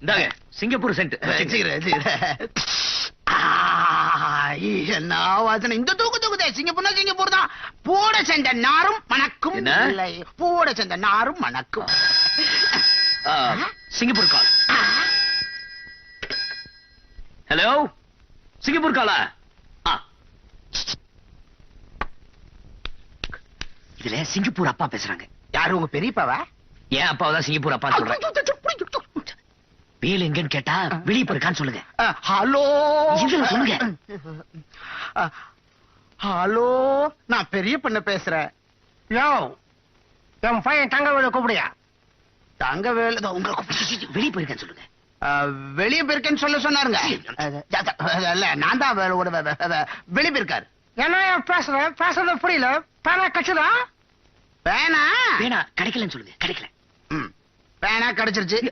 இந்தாங்க Singapore send. என்ன வாசனை இந்த தூக்குதே. சிங்கப்பூர்னா சிங்கப்பூர் தான். போட சென்ற நாரும் மணக்கும். இல்லை, போட சென்ற நாரும் மணக்கும். சிங்கப்பூர் கால். ஹலோ, சிங்கப்பூர் காலா? இதுல சிங்கப்பூர் அப்பா பேசுறாங்க. யாரு உங்க பெரியப்பாவா? ஏன் அப்பாவை தான் சிங்கப்பூர் அப்பா சொல்றேன். வேலு எங்கன்னு கேட்டா வெளியே போயிருக்கான்னு சொல்லுங்க. ஹலோ சொல்லுங்க. ஹலோ, நான் பெரிய பண்ண பேசுறேன். யோ, என் பையன் தங்கவேலு கூப்பிடியா? தங்கவேலு உங்களை வெளியே போயிருக்கான்னு சொல்லுங்க. வெளியே போயிருக்கேன்னு சொல்ல சொன்னாருங்க. இல்ல, நான் தான் வெளியே போயிருக்காரு. என்ன பேசுறது புரியல. பேனா கட்சிதா? பேனா வேணா கிடைக்கலன்னு சொல்லுங்க. கிடைக்கல. பேனா கிடைச்சிருச்சு.